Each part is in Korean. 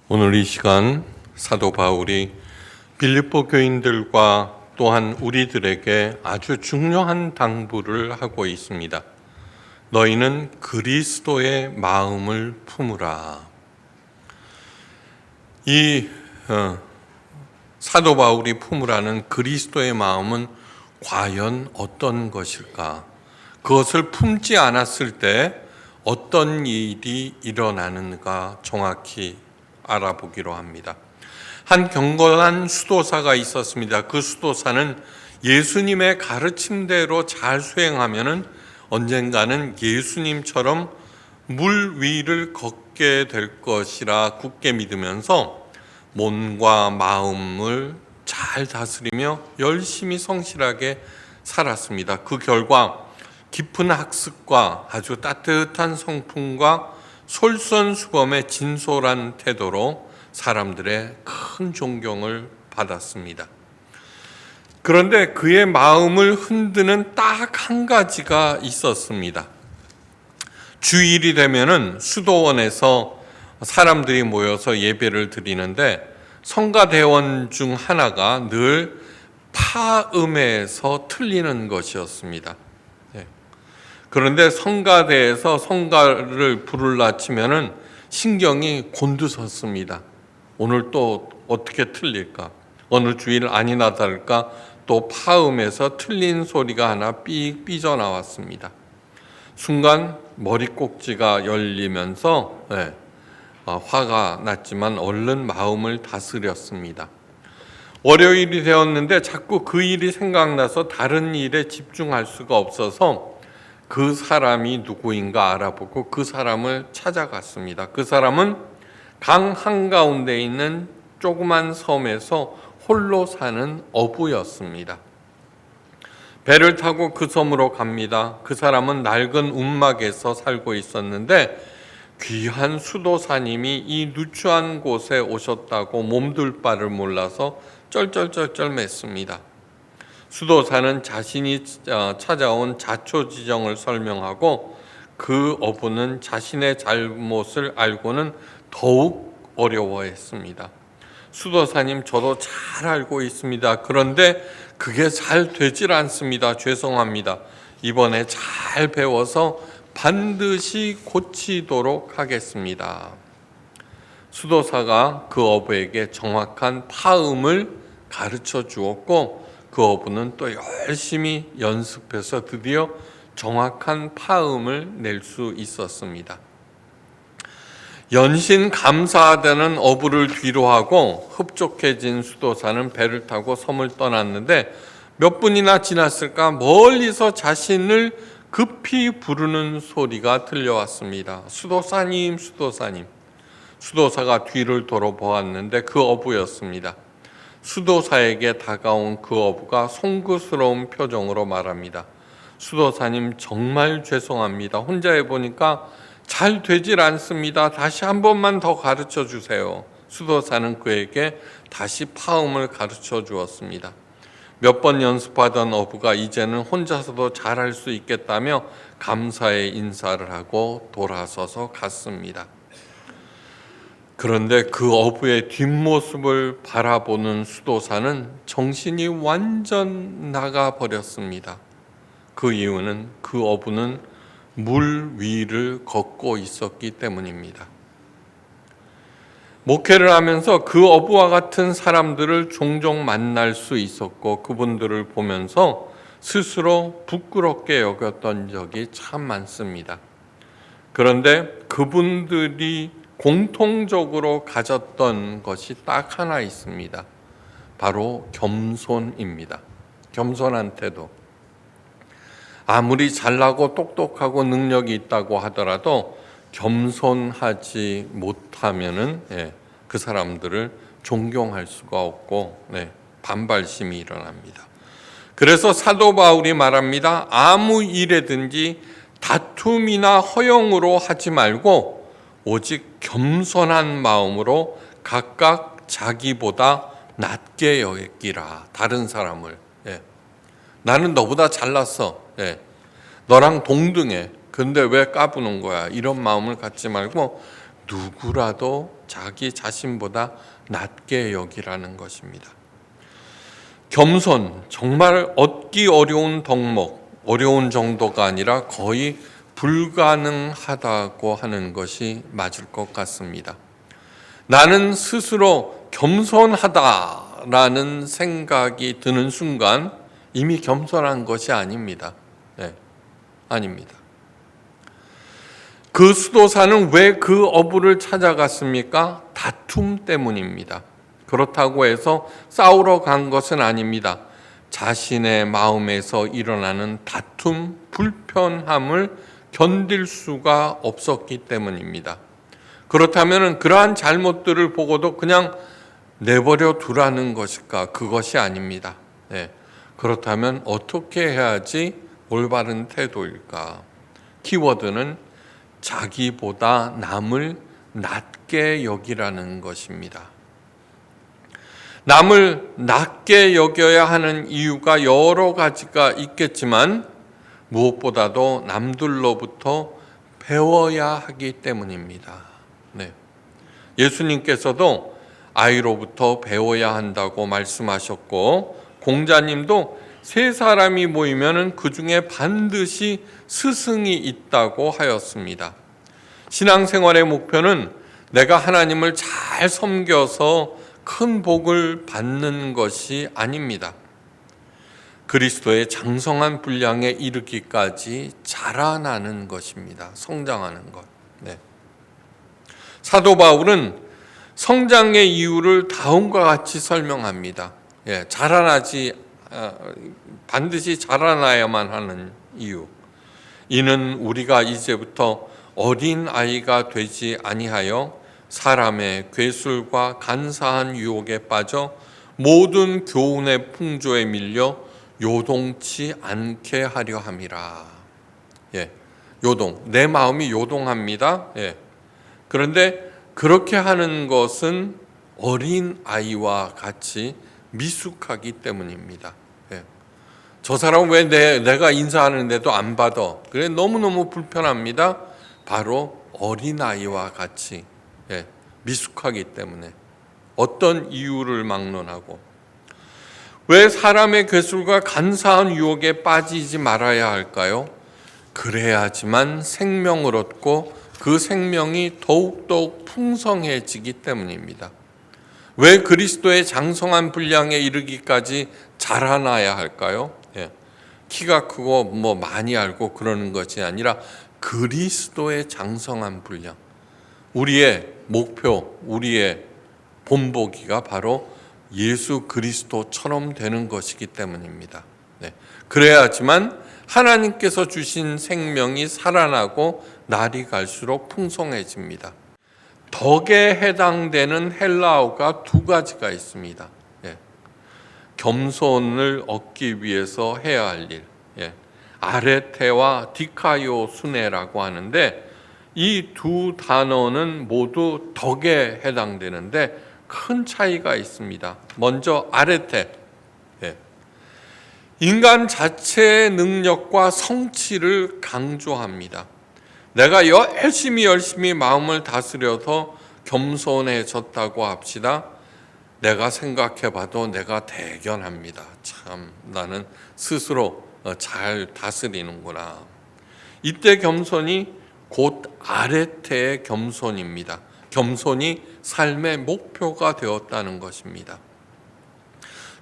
오늘 이 시간 사도 바울이 빌립보 교인들과 또한 우리들에게 아주 중요한 당부를 하고 있습니다. 너희는 그리스도의 마음을 품으라. 이 사도 바울이 품으라는 그리스도의 마음은 과연 어떤 것일까? 그것을 품지 않았을 때 어떤 일이 일어나는가 정확히 알아보기로 합니다. 한 경건한 수도사가 있었습니다. 그 수도사는 예수님의 가르침대로 잘 수행하면은 언젠가는 예수님처럼 물 위를 걷게 될 것이라 굳게 믿으면서 몸과 마음을 잘 다스리며 열심히 성실하게 살았습니다. 그 결과 깊은 학습과 아주 따뜻한 성품과 솔선수범의 진솔한 태도로 사람들의 큰 존경을 받았습니다. 그런데 그의 마음을 흔드는 딱 한 가지가 있었습니다. 주일이 되면은 수도원에서 사람들이 모여서 예배를 드리는데 성가대원 중 하나가 늘 파음에서 틀리는 것이었습니다. 그런데 성가대에서 성가를 부르려 치면은 신경이 곤두섰습니다. 오늘 또 어떻게 틀릴까? 어느 주일 아니나 다를까 또 파음에서 틀린 소리가 하나 삑 삐져나왔습니다. 순간 머리 꼭지가 열리면서 화가 났지만 얼른 마음을 다스렸습니다. 월요일이 되었는데 자꾸 그 일이 생각나서 다른 일에 집중할 수가 없어서 그 사람이 누구인가 알아보고 그 사람을 찾아갔습니다. 그 사람은 강 한가운데 있는 조그만 섬에서 홀로 사는 어부였습니다. 배를 타고 그 섬으로 갑니다. 그 사람은 낡은 움막에서 살고 있었는데 귀한 수도사님이 이 누추한 곳에 오셨다고 몸둘 바를 몰라서 쩔쩔쩔쩔 맸습니다. 수도사는 자신이 찾아온 자초지정을 설명하고 그 어부는 자신의 잘못을 알고는 더욱 어려워했습니다. 수도사님, 저도 잘 알고 있습니다. 그런데 그게 잘 되질 않습니다. 죄송합니다. 이번에 잘 배워서 반드시 고치도록 하겠습니다. 수도사가 그 어부에게 정확한 파음을 가르쳐 주었고 그 어부는 또 열심히 연습해서 드디어 정확한 파음을 낼 수 있었습니다. 연신 감사하다는 어부를 뒤로하고 흡족해진 수도사는 배를 타고 섬을 떠났는데 몇 분이나 지났을까 멀리서 자신을 급히 부르는 소리가 들려왔습니다. 수도사님, 수도사님. 수도사가 뒤를 돌아보았는데 그 어부였습니다. 수도사에게 다가온 그 어부가 송구스러운 표정으로 말합니다. 수도사님, 정말 죄송합니다. 혼자 해보니까 잘 되질 않습니다. 다시 한 번만 더 가르쳐 주세요. 수도사는 그에게 다시 파음을 가르쳐 주었습니다. 몇 번 연습하던 어부가 이제는 혼자서도 잘할 수 있겠다며 감사의 인사를 하고 돌아서서 갔습니다. 그런데 그 어부의 뒷모습을 바라보는 수도사는 정신이 완전 나가버렸습니다. 그 이유는 그 어부는 물 위를 걷고 있었기 때문입니다. 목회를 하면서 그 어부와 같은 사람들을 종종 만날 수 있었고 그분들을 보면서 스스로 부끄럽게 여겼던 적이 참 많습니다. 그런데 그분들이 공통적으로 가졌던 것이 딱 하나 있습니다. 바로 겸손입니다. 겸손한 태도. 아무리 잘나고 똑똑하고 능력이 있다고 하더라도 겸손하지 못하면은 그 사람들을 존경할 수가 없고 반발심이 일어납니다. 그래서 사도 바울이 말합니다. 아무 일에든지 다툼이나 허영으로 하지 말고 오직 겸손한 마음으로 각각 자기보다 낮게 여기라. 다른 사람을. 나는 너보다 잘났어. 너랑 동등해. 근데 왜 까부는 거야? 이런 마음을 갖지 말고 누구라도 자기 자신보다 낮게 여기라는 것입니다. 겸손, 정말 얻기 어려운 덕목, 어려운 정도가 아니라 거의 불가능하다고 하는 것이 맞을 것 같습니다. 나는 스스로 겸손하다라는 생각이 드는 순간 이미 겸손한 것이 아닙니다. 네, 아닙니다. 그 수도사는 왜 그 어부를 찾아갔습니까? 다툼 때문입니다. 그렇다고 해서 싸우러 간 것은 아닙니다. 자신의 마음에서 일어나는 다툼, 불편함을 견딜 수가 없었기 때문입니다. 그렇다면 그러한 잘못들을 보고도 그냥 내버려 두라는 것일까? 그것이 아닙니다. 네. 그렇다면 어떻게 해야지 올바른 태도일까? 키워드는 자기보다 남을 낮게 여기라는 것입니다. 남을 낮게 여겨야 하는 이유가 여러 가지가 있겠지만 무엇보다도 남들로부터 배워야 하기 때문입니다. 네. 예수님께서도 아이로부터 배워야 한다고 말씀하셨고, 공자님도 세 사람이 모이면 그 중에 반드시 스승이 있다고 하였습니다. 신앙생활의 목표는 내가 하나님을 잘 섬겨서 큰 복을 받는 것이 아닙니다. 그리스도의 장성한 분량에 이르기까지 자라나는 것입니다. 성장하는 것. 네. 사도 바울은 성장의 이유를 다음과 같이 설명합니다. 반드시 자라나야만 하는 이유. 이는 우리가 이제부터 어린 아이가 되지 아니하여 사람의 괴술과 간사한 유혹에 빠져 모든 교훈의 풍조에 밀려 요동치 않게 하려 함이라. 요동. 내 마음이 요동합니다. 그런데 그렇게 하는 것은 어린 아이와 같이 미숙하기 때문입니다. 저 사람은 왜 내가 인사하는데도 안 받아? 그래, 너무너무 불편합니다. 바로 어린아이와 같이 미숙하기 때문에. 어떤 이유를 막론하고. 왜 사람의 괴술과 간사한 유혹에 빠지지 말아야 할까요? 그래야지만 생명을 얻고 그 생명이 더욱더욱 풍성해지기 때문입니다. 왜 그리스도의 장성한 분량에 이르기까지 자라나야 할까요? 키가 크고 많이 알고 그러는 것이 아니라 그리스도의 장성한 분량, 우리의 목표, 우리의 본보기가 바로 예수 그리스도처럼 되는 것이기 때문입니다. 그래야지만 하나님께서 주신 생명이 살아나고 날이 갈수록 풍성해집니다. 덕에 해당되는 헬라어가 두 가지가 있습니다. 겸손을 얻기 위해서 해야 할 일, 아레테와 디카요 수네라고 하는데, 이 두 단어는 모두 덕에 해당되는데 큰 차이가 있습니다. 먼저 아레테, 인간 자체의 능력과 성취를 강조합니다. 내가 열심히 마음을 다스려서 겸손해졌다고 합시다. 내가 생각해봐도 내가 대견합니다. 참, 나는 스스로 잘 다스리는구나. 이때 겸손이 곧 아레테의 겸손입니다. 겸손이 삶의 목표가 되었다는 것입니다.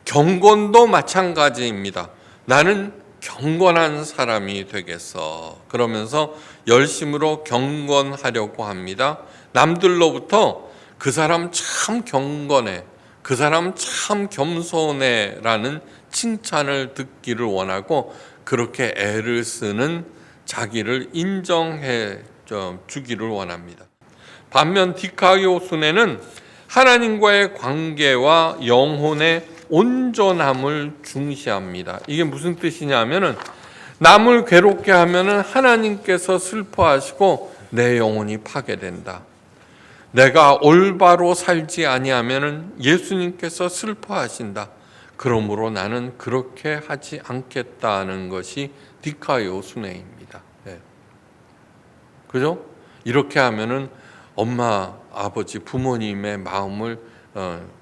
경건도 마찬가지입니다. 나는 경건한 사람이 되겠어. 그러면서 열심으로 경건하려고 합니다. 남들로부터 그 사람 참 경건해, 그 사람 참 겸손해 라는 칭찬을 듣기를 원하고 그렇게 애를 쓰는 자기를 인정해 주기를 원합니다. 반면 디카요수네는 하나님과의 관계와 영혼의 온전함을 중시합니다. 이게 무슨 뜻이냐면은 남을 괴롭게 하면은 하나님께서 슬퍼하시고 내 영혼이 파괴된다. 내가 올바로 살지 아니하면은 예수님께서 슬퍼하신다. 그러므로 나는 그렇게 하지 않겠다는 것이 디카요 순회입니다. 그죠? 이렇게 하면은 엄마 아버지 부모님의 마음을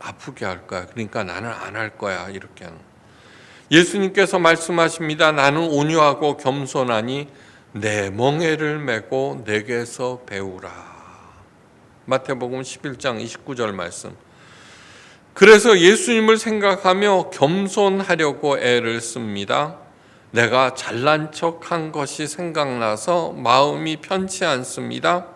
아프게 할 거야. 그러니까 나는 안 할 거야. 이렇게 하는. 예수님께서 말씀하십니다. 나는 온유하고 겸손하니 내 멍에를 메고 내게서 배우라. 마태복음 11장 29절 말씀. 그래서 예수님을 생각하며 겸손하려고 애를 씁니다. 내가 잘난 척한 것이 생각나서 마음이 편치 않습니다.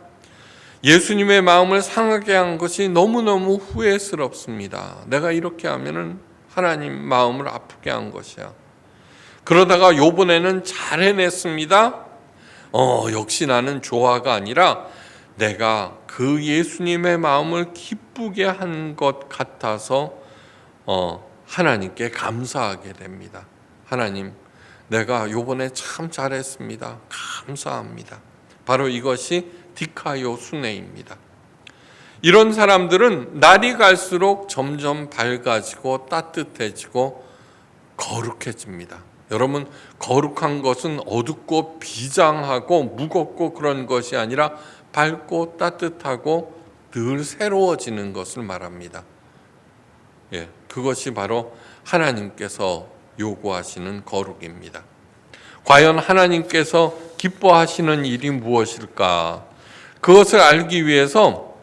예수님의 마음을 상하게 한 것이 너무너무 후회스럽습니다. 내가 이렇게 하면은 하나님 마음을 아프게 한 것이야. 그러다가 요번에는 잘 해냈습니다. 역시 나는 조화가 아니라 내가 그 예수님의 마음을 기쁘게 한 것 같아서 하나님께 감사하게 됩니다. 하나님, 내가 요번에 참 잘했습니다. 감사합니다. 바로 이것이 디카요 순회입니다. 이런 사람들은 날이 갈수록 점점 밝아지고 따뜻해지고 거룩해집니다. 여러분, 거룩한 것은 어둡고 비장하고 무겁고 그런 것이 아니라 밝고 따뜻하고 늘 새로워지는 것을 말합니다. 그것이 바로 하나님께서 요구하시는 거룩입니다. 과연 하나님께서 기뻐하시는 일이 무엇일까? 그것을 알기 위해서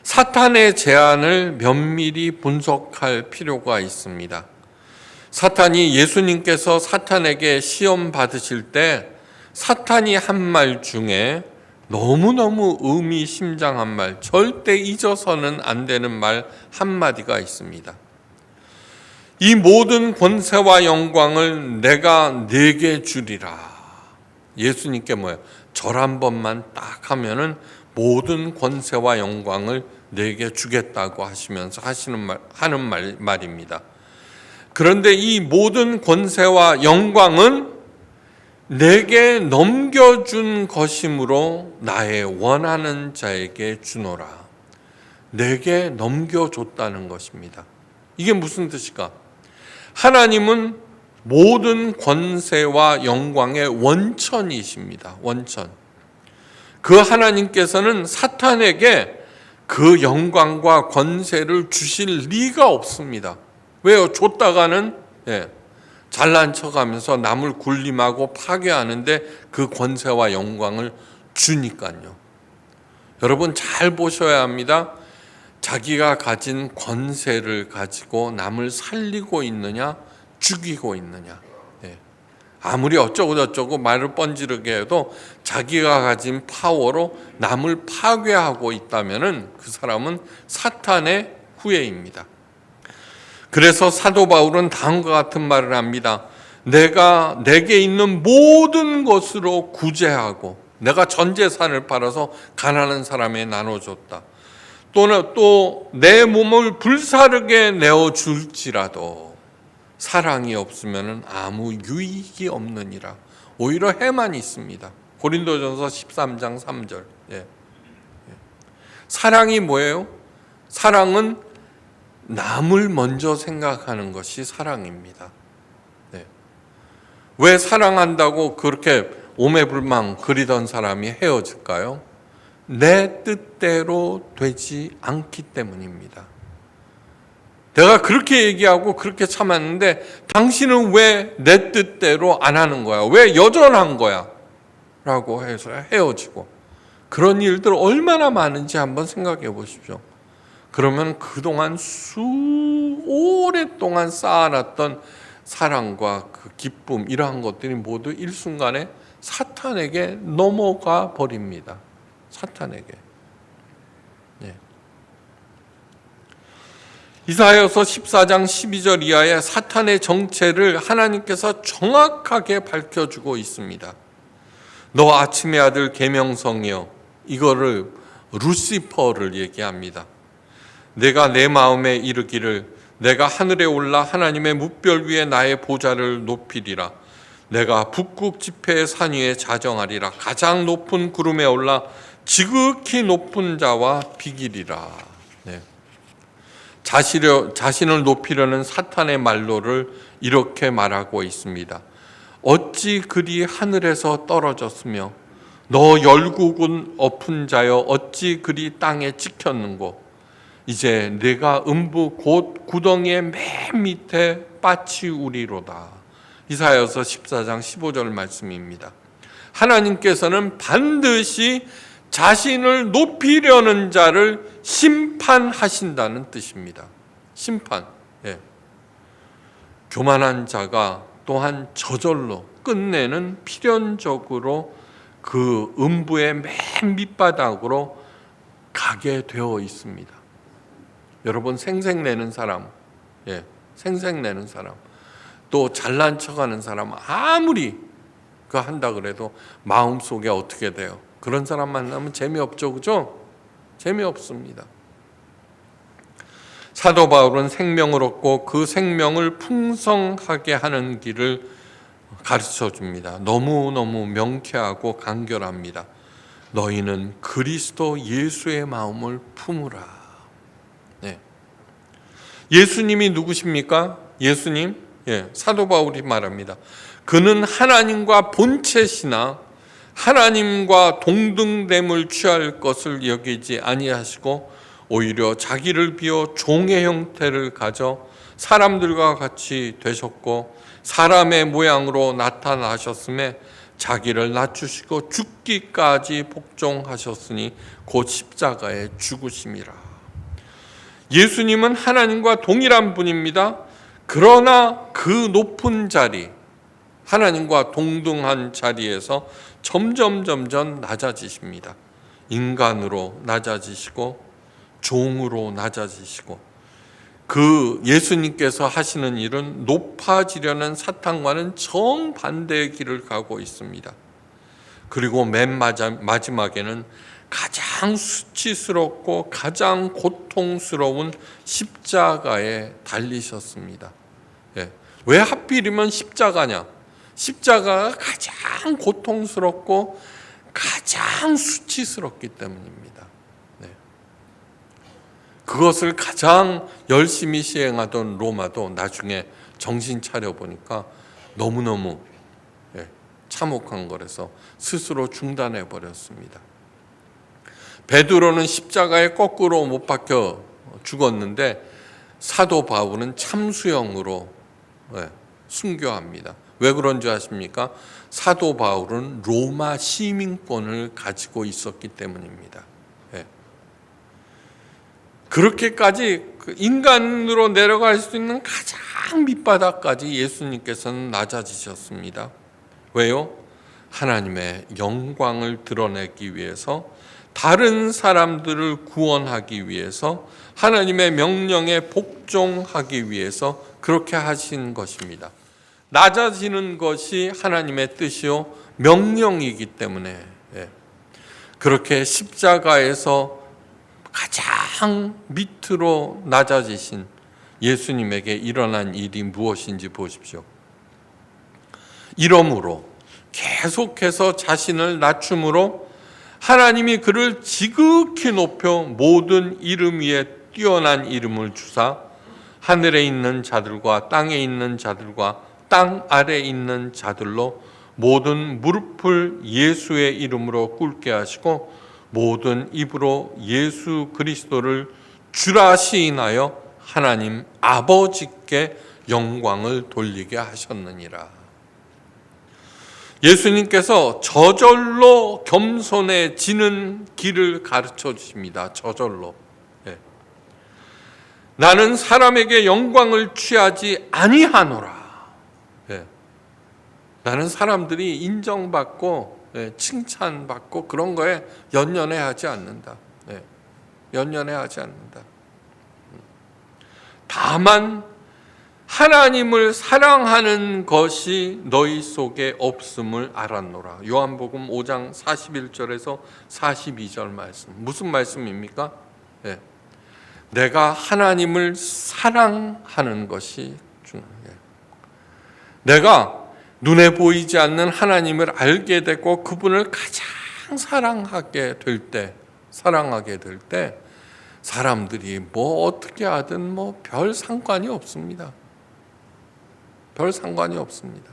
사탄의 제안을 면밀히 분석할 필요가 있습니다. 사탄이 예수님께서 사탄에게 시험 받으실 때 사탄이 한 말 중에 너무너무 의미심장한 말, 절대 잊어서는 안 되는 말 한마디가 있습니다. 이 모든 권세와 영광을 내가 네게 주리라. 예수님께 뭐예요? 절 한 번만 딱 하면은 모든 권세와 영광을 내게 주겠다고 하시면서 하는 말입니다. 그런데 이 모든 권세와 영광은 내게 넘겨준 것이므로 나의 원하는 자에게 주노라. 내게 넘겨줬다는 것입니다. 이게 무슨 뜻일까? 하나님은 모든 권세와 영광의 원천이십니다. 원천. 그 하나님께서는 사탄에게 그 영광과 권세를 주실 리가 없습니다. 왜요? 줬다가는 잘난 척하면서 남을 굴림하고 파괴하는데 그 권세와 영광을 주니까요. 여러분 잘 보셔야 합니다. 자기가 가진 권세를 가지고 남을 살리고 있느냐, 죽이고 있느냐. 아무리 어쩌고 말을 뻔지르게 해도 자기가 가진 파워로 남을 파괴하고 있다면은 그 사람은 사탄의 후예입니다. 그래서 사도 바울은 다음과 같은 말을 합니다. 내가 내게 있는 모든 것으로 구제하고 내가 전 재산을 팔아서 가난한 사람에 나눠줬다. 또는 또 내 몸을 불사르게 내어줄지라도 사랑이 없으면 아무 유익이 없느니라. 오히려 해만 있습니다. 고린도전서 13장 3절. 사랑이 뭐예요? 사랑은 남을 먼저 생각하는 것이 사랑입니다. 왜 사랑한다고 그렇게 오매불망 그리던 사람이 헤어질까요? 내 뜻대로 되지 않기 때문입니다. 내가 그렇게 얘기하고 그렇게 참았는데 당신은 왜 내 뜻대로 안 하는 거야? 왜 여전한 거야? 라고 해서 헤어지고, 그런 일들 얼마나 많은지 한번 생각해 보십시오. 그러면 그동안 오랫동안 쌓아놨던 사랑과 그 기쁨, 이러한 것들이 모두 일순간에 사탄에게 넘어가 버립니다. 사탄에게. 이사야서 14장 12절 이하에 사탄의 정체를 하나님께서 정확하게 밝혀주고 있습니다. 너 아침의 아들 계명성이여, 이거를 루시퍼를 얘기합니다. 내가 내 마음에 이르기를 내가 하늘에 올라 하나님의 뭇별 위에 나의 보좌를 높이리라. 내가 북극 지폐의 산 위에 자정하리라. 가장 높은 구름에 올라 지극히 높은 자와 비기리라. 자신을 높이려는 사탄의 말로를 이렇게 말하고 있습니다. 어찌 그리 하늘에서 떨어졌으며 너 열국은 엎은 자여 어찌 그리 땅에 찍혔는고 이제 내가 음부 곧 구덩이의 맨 밑에 빠치우리로다. 이사야서 14장 15절 말씀입니다. 하나님께서는 반드시 자신을 높이려는 자를 심판하신다는 뜻입니다. 심판. 예. 교만한 자가 또한 저절로 끝내는 필연적으로 그 음부의 맨 밑바닥으로 가게 되어 있습니다. 여러분, 생색내는 사람, 예, 생색내는 사람, 또 잘난 척하는 사람, 아무리 그 한다 그래도 마음속에 어떻게 돼요? 그런 사람 만나면 재미없죠, 그죠? 재미없습니다. 사도 바울은 생명을 얻고 그 생명을 풍성하게 하는 길을 가르쳐 줍니다. 너무너무 명쾌하고 간결합니다. 너희는 그리스도 예수의 마음을 품으라. 네. 예수님이 누구십니까? 예수님? 예, 사도 바울이 말합니다. 그는 하나님과 본체시나 하나님과 동등됨을 취할 것을 여기지 아니하시고 오히려 자기를 비워 종의 형태를 가져 사람들과 같이 되셨고 사람의 모양으로 나타나셨음에 자기를 낮추시고 죽기까지 복종하셨으니 곧 십자가에 죽으심이라. 예수님은 하나님과 동일한 분입니다. 그러나 그 높은 자리, 하나님과 동등한 자리에서 점점 낮아지십니다. 인간으로 낮아지시고 종으로 낮아지시고 그 예수님께서 하시는 일은 높아지려는 사탄과는 정반대의 길을 가고 있습니다. 그리고 맨 마지막에는 가장 수치스럽고 가장 고통스러운 십자가에 달리셨습니다. 예. 왜 하필이면 십자가냐? 십자가가 가장 고통스럽고 가장 수치스럽기 때문입니다. 네. 그것을 가장 열심히 시행하던 로마도 나중에 정신 차려 보니까 너무너무 참혹한 거라서 스스로 중단해 버렸습니다. 베드로는 십자가에 거꾸로 못 박혀 죽었는데 사도 바울은 참수형으로 순교합니다. 왜 그런 줄 아십니까? 사도 바울은 로마 시민권을 가지고 있었기 때문입니다. 그렇게까지 인간으로 내려갈 수 있는 가장 밑바닥까지 예수님께서는 낮아지셨습니다. 왜요? 하나님의 영광을 드러내기 위해서, 다른 사람들을 구원하기 위해서, 하나님의 명령에 복종하기 위해서 그렇게 하신 것입니다. 낮아지는 것이 하나님의 뜻이요 명령이기 때문에 그렇게 십자가에서 가장 밑으로 낮아지신 예수님에게 일어난 일이 무엇인지 보십시오. 이러므로 계속해서 자신을 낮춤으로 하나님이 그를 지극히 높여 모든 이름 위에 뛰어난 이름을 주사 하늘에 있는 자들과 땅에 있는 자들과 땅 아래에 있는 자들로 모든 무릎을 예수의 이름으로 꿇게 하시고 모든 입으로 예수 그리스도를 주라 시인하여 하나님 아버지께 영광을 돌리게 하셨느니라. 예수님께서 저절로 겸손해지는 길을 가르쳐 주십니다. 저절로. 나는 사람에게 영광을 취하지 아니하노라. 나는 사람들이 인정받고 칭찬받고 그런 거에 연연해하지 않는다. 연연해하지 않는다. 다만 하나님을 사랑하는 것이 너희 속에 없음을 알았노라. 요한복음 5장 41절에서 42절 말씀. 무슨 말씀입니까? 내가 하나님을 사랑하는 것이 중요해요. 내가 눈에 보이지 않는 하나님을 알게 되고 그분을 가장 사랑하게 될 때 사람들이 뭐 어떻게 하든 뭐 별 상관이 없습니다. 별 상관이 없습니다.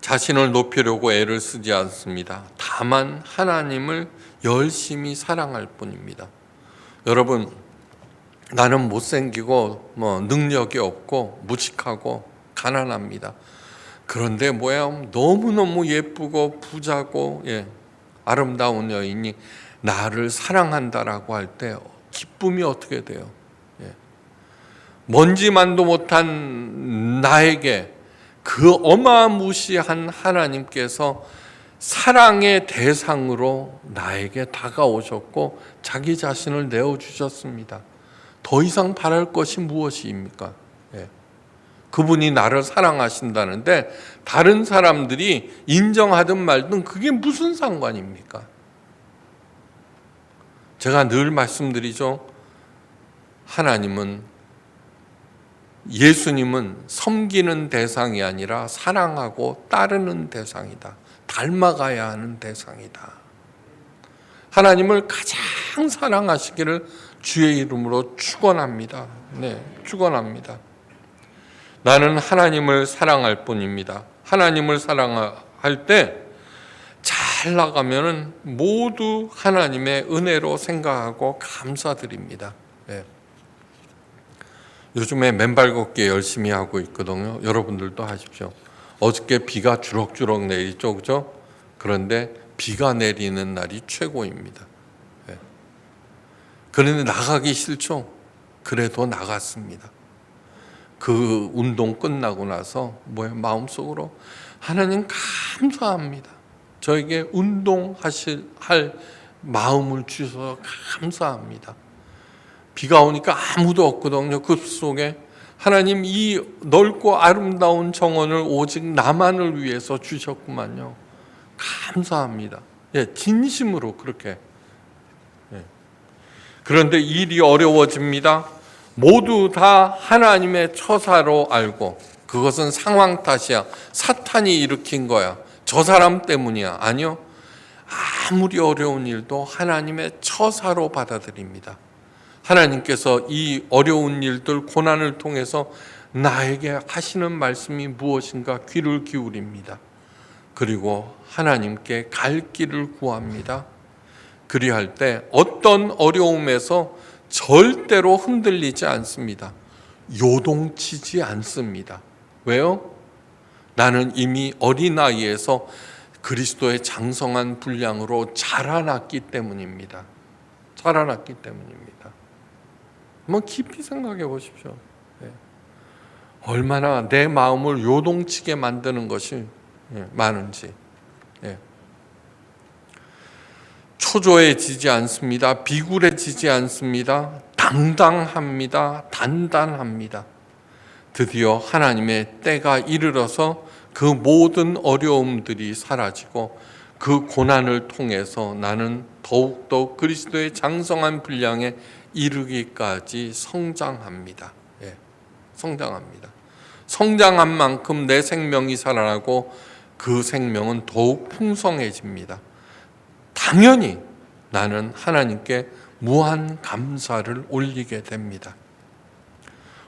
자신을 높이려고 애를 쓰지 않습니다. 다만 하나님을 열심히 사랑할 뿐입니다. 여러분, 나는 못생기고 능력이 없고 무식하고 가난합니다. 그런데 너무너무 예쁘고 부자고 아름다운 여인이 나를 사랑한다라고 할 때 기쁨이 어떻게 돼요? 먼지만도 못한 나에게 그 어마무시한 하나님께서 사랑의 대상으로 나에게 다가오셨고 자기 자신을 내어주셨습니다. 더 이상 바랄 것이 무엇입니까? 그분이 나를 사랑하신다는데 다른 사람들이 인정하든 말든 그게 무슨 상관입니까? 제가 늘 말씀드리죠. 예수님은 섬기는 대상이 아니라 사랑하고 따르는 대상이다. 닮아가야 하는 대상이다. 하나님을 가장 사랑하시기를 주의 이름으로 축원합니다. 축원합니다. 나는 하나님을 사랑할 뿐입니다. 하나님을 사랑할 때 잘 나가면은 모두 하나님의 은혜로 생각하고 감사드립니다. 요즘에 맨발 걷기 열심히 하고 있거든요. 여러분들도 하십시오. 어저께 비가 주럭주럭 내리죠, 그죠? 그런데 비가 내리는 날이 최고입니다. 그런데 나가기 싫죠? 그래도 나갔습니다. 그 운동 끝나고 나서 마음속으로 하나님 감사합니다. 저에게 할 마음을 주셔서 감사합니다. 비가 오니까 아무도 없거든요. 그 속에 하나님 이 넓고 아름다운 정원을 오직 나만을 위해서 주셨구만요. 감사합니다. 진심으로 그렇게. 그런데 일이 어려워집니다. 모두 다 하나님의 처사로 알고 그것은 상황 탓이야. 사탄이 일으킨 거야. 저 사람 때문이야. 아니요. 아무리 어려운 일도 하나님의 처사로 받아들입니다. 하나님께서 이 어려운 일들, 고난을 통해서 나에게 하시는 말씀이 무엇인가 귀를 기울입니다. 그리고 하나님께 갈 길을 구합니다. 그리할 때 어떤 어려움에서 절대로 흔들리지 않습니다. 요동치지 않습니다. 왜요? 나는 이미 어린아이에서 그리스도의 장성한 분량으로 자라났기 때문입니다. 자라났기 때문입니다. 한번 깊이 생각해 보십시오. 얼마나 내 마음을 요동치게 만드는 것이 많은지. 초조해지지 않습니다. 비굴해지지 않습니다. 당당합니다. 단단합니다. 드디어 하나님의 때가 이르러서 그 모든 어려움들이 사라지고 그 고난을 통해서 나는 더욱더 그리스도의 장성한 분량에 이르기까지 성장합니다. 성장합니다. 성장한 만큼 내 생명이 살아나고 그 생명은 더욱 풍성해집니다. 당연히 나는 하나님께 무한 감사를 올리게 됩니다.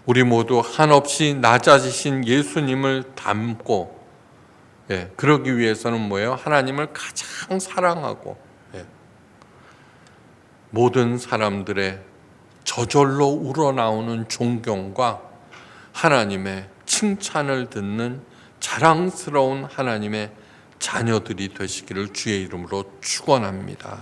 우리 모두 한없이 낮아지신 예수님을 닮고 그러기 위해서는 뭐예요? 하나님을 가장 사랑하고 모든 사람들의 저절로 우러나오는 존경과 하나님의 칭찬을 듣는 자랑스러운 하나님의 자녀들이 되시기를 주의 이름으로 축원합니다.